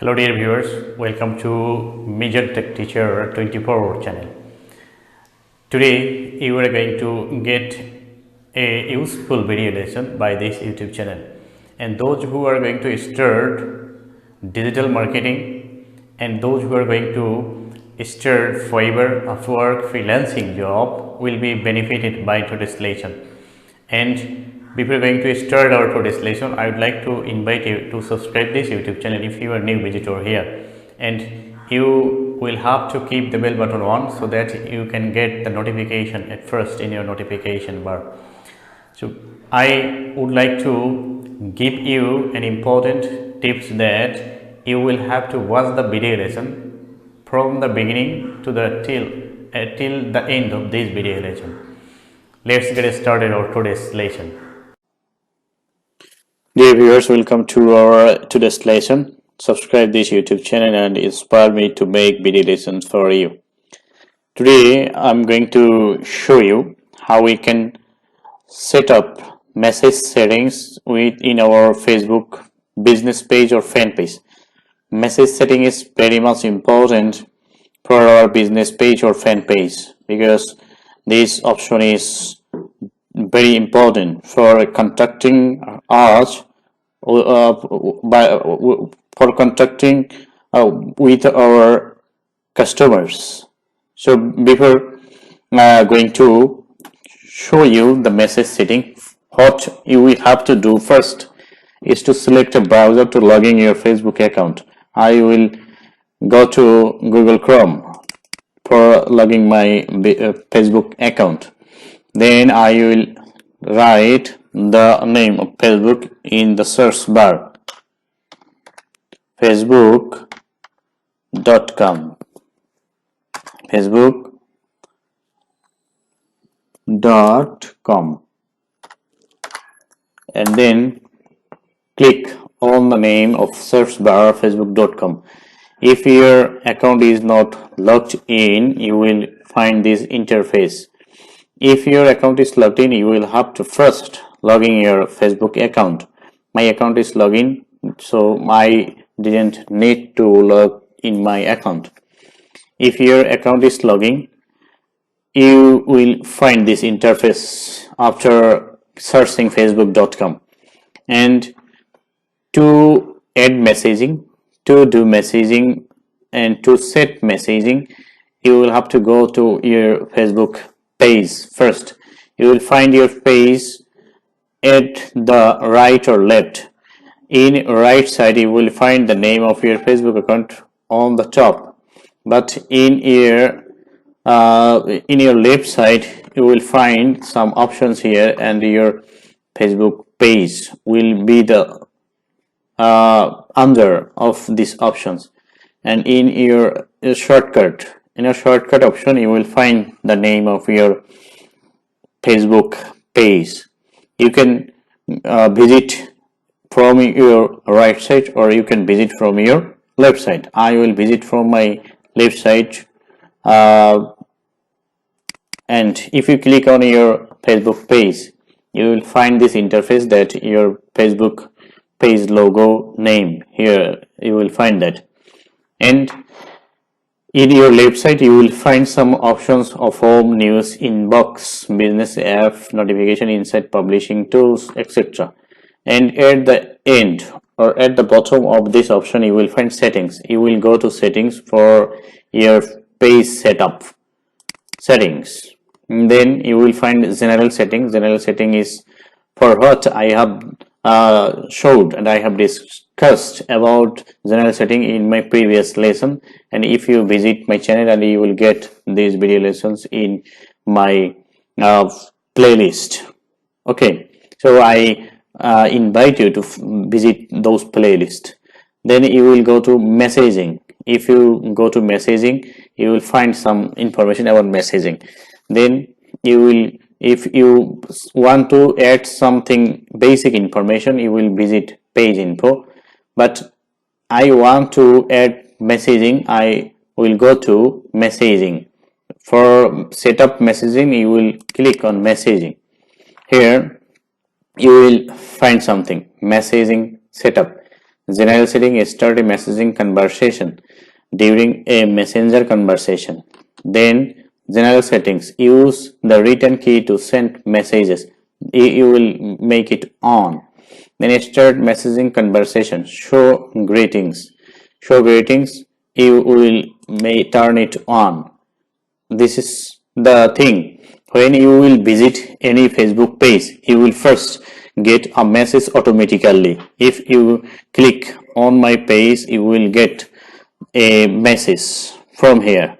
Hello dear viewers, welcome to Major Tech Teacher 24 channel. Today you are going to get a useful video lesson by this YouTube channel, and those who are going to start digital marketing and those who are going to start Fiverr, Upwork, freelancing job will be benefited by today's lesson. And before going to start our today's lesson, I would like to invite you to subscribe this YouTube channel if you are new visitor here, and you will have to keep the bell button on so that you can get the notification at first in your notification bar. So I would like to give you an important tips that you will have to watch the video lesson from the beginning to the till the end of this video lesson. Let's get started our today's lesson. Dear viewers, welcome to our today's lesson. Subscribe this YouTube channel and inspire me to make video lessons for you. Today I'm going to show you how we can set up message settings in our Facebook business page or fan page. Message setting is very much important for our business page or fan page because this option is very important for contacting us with our customers. So before going to show you the message setting, what you will have to do first is to select a browser to log in your Facebook account. I will go to Google Chrome for logging my Facebook account. Then I will write the name of Facebook in the search bar, facebook.com, facebook.com, and then click on the name of search bar, facebook.com. If your account is not logged in, you will find this interface. If your account is logged in, you will have to first log in your Facebook account. My account is logged in, so I didn't need to log in my account. If your account is logging, you will find this interface after searching facebook.com. And to add messaging, to do messaging, and to set messaging, you will have to go to your Facebook page first. You will find your page at the right or left. In right side, you will find the name of your Facebook account on the top, but in your left side, you will find some options here, and your Facebook page will be the under of these options. And in your shortcut, option, you will find the name of your Facebook page. You can visit from your right side, or you can visit from your left side. I will visit from my left side, and if you click on your Facebook page, you will find this interface that your Facebook page logo name. Here you will find that, and in your left side, you will find some options of home, news, inbox, business app, notification, insight, publishing tools, etc. And at the end or at the bottom of this option, you will find settings. You will go to settings for your page setup settings. And then you will find general settings. General setting is for what I have showed and I have discussed about general setting in my previous lesson, and if you visit my channel, and you will get these video lessons in my playlist. Okay, so I invite you to visit those playlists. Then you will go to messaging. If you go to messaging, you will find some information about messaging. Then you will, if you want to add something basic information, you will visit page info. But I want to add messaging, I will go to messaging. For setup messaging, you will click on messaging. Here you will find something, messaging setup. General setting, start a messaging conversation during a messenger conversation. Then general settings, use the written key to send messages. You will make it on. Then start messaging conversation, show greetings. Show greetings, you will may turn it on. This is the thing. When you will visit any Facebook page, you will first get a message automatically. If you click on my page, you will get a message from here.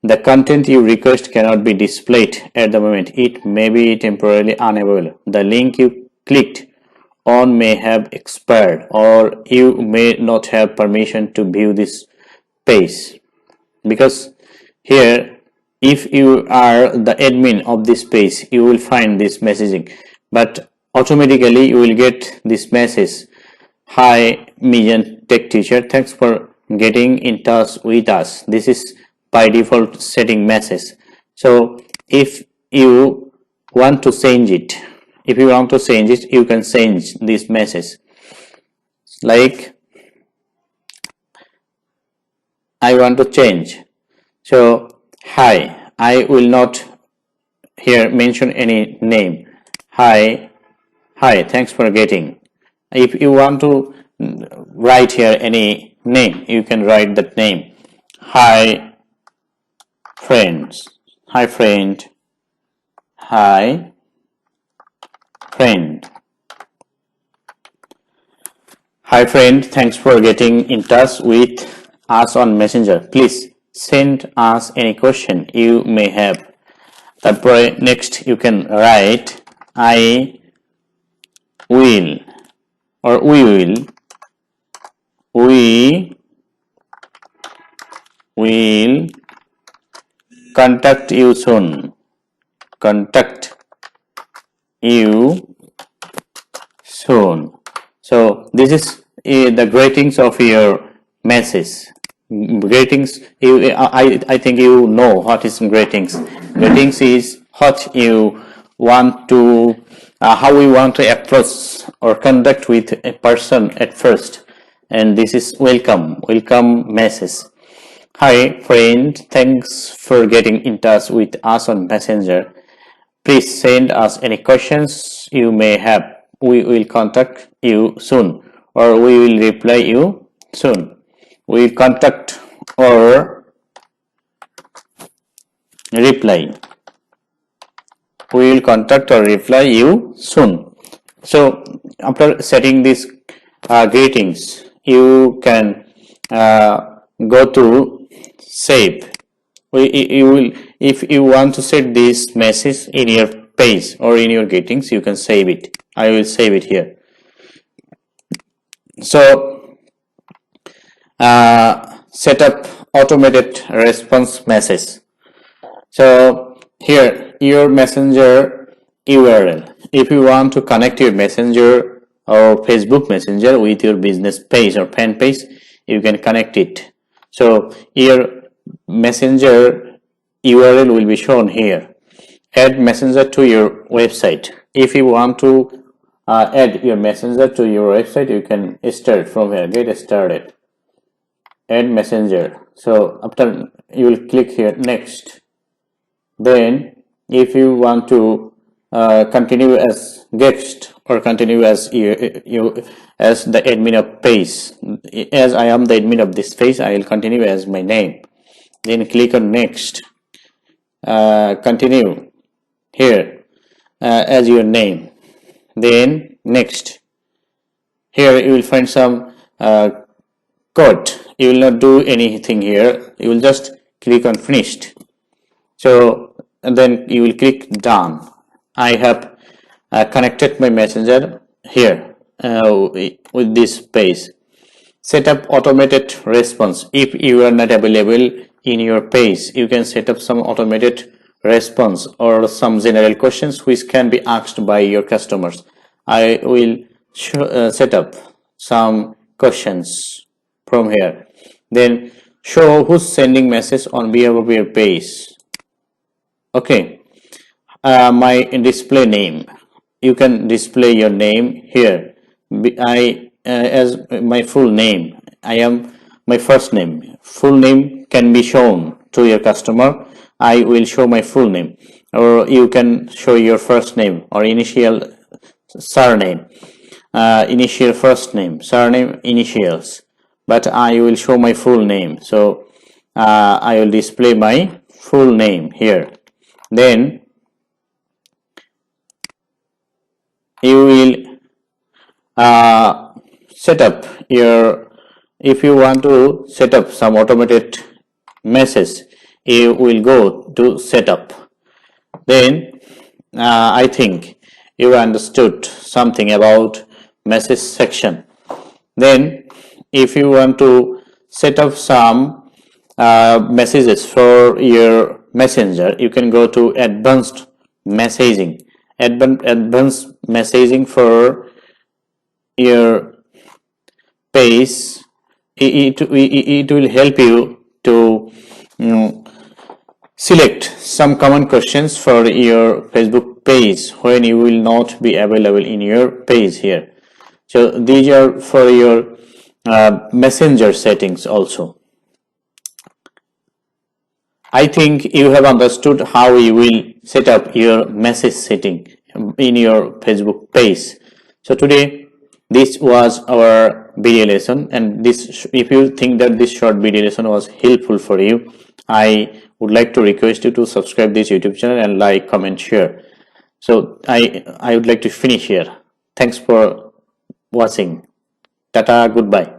The content you request cannot be displayed at the moment. It may be temporarily unavailable. The link you clicked on may have expired, or you may not have permission to view this page. Because here, if you are the admin of this page, you will find this messaging, but automatically you will get this message. Hi Mijan Tech Teacher, thanks for getting in touch with us. This is by default setting message. So if you want to change it, you can change this message. Like, I want to change. So hi, I will not here mention any name. Hi, thanks for getting. If you want to write here any name, you can write that name. Hi friends. Hi friend. Hi friend. Hi friend, thanks for getting in touch with us on Messenger. Please send us any question you may have. তারপরে next you can write I will or we will contact you soon. So this is the greetings of your message. Greetings, I think you know what is greetings. Greetings is what you want to how we want to approach or conduct with a person at first, and this is welcome message. Hi friend, thanks for getting in touch with us on Messenger. Please send us any questions you may have. We will contact you soon, or we will reply you soon. We will contact or reply. We will contact or reply you soon. So after setting these greetings, you can go to save. You will, if you want to set this message in your page or in your greetings, you can save it. I will save it here. So set up automated response message. So here your messenger URL. If you want to connect your messenger or Facebook Messenger with your business page or fan page, you can connect it. So your messenger URL will be shown here. Add messenger to your website. If you want to add your messenger to your website, you can start from here. Get started. Add messenger. So after you will click here next. Then if you want to continue as guest or continue as you as the admin of page, as I am the admin of this page, I will continue as my name. Then click on next. Continue here as your name. Then next. Here you will find some code. You will not do anything here. You will just click on finished. So and then you will click done. I have connected my messenger here with this page. Set up automated response. If you are not available in your page, you can set up some automated response or some general questions which can be asked by your customers. I will set up some questions from here. Then show who's sending message on behalf of your page. Okay, my display name. You can display your name here. as my full name. I am my first name. Full name can be shown to your customer. I will show my full name, or you can show your first name or initial surname, initial first name, surname, initials. But I will show my full name, so I will display my full name here. Then you will set up your, if you want to set up some automated message, you will go to setup. Then I think you understood something about message section. Then if you want to set up some messages for your messenger, you can go to advanced messaging. Advanced messaging for your page. It will help you to select some common questions for your Facebook page when you will not be available in your page here. So these are for your messenger settings also. I think you have understood how you will set up your message setting in your Facebook page. So today this was our video lesson, and this, if you think that this short video lesson was helpful for you, I would like to request you to subscribe this YouTube channel and like, comment, share. So I would like to finish here. Thanks for watching. Tata, goodbye.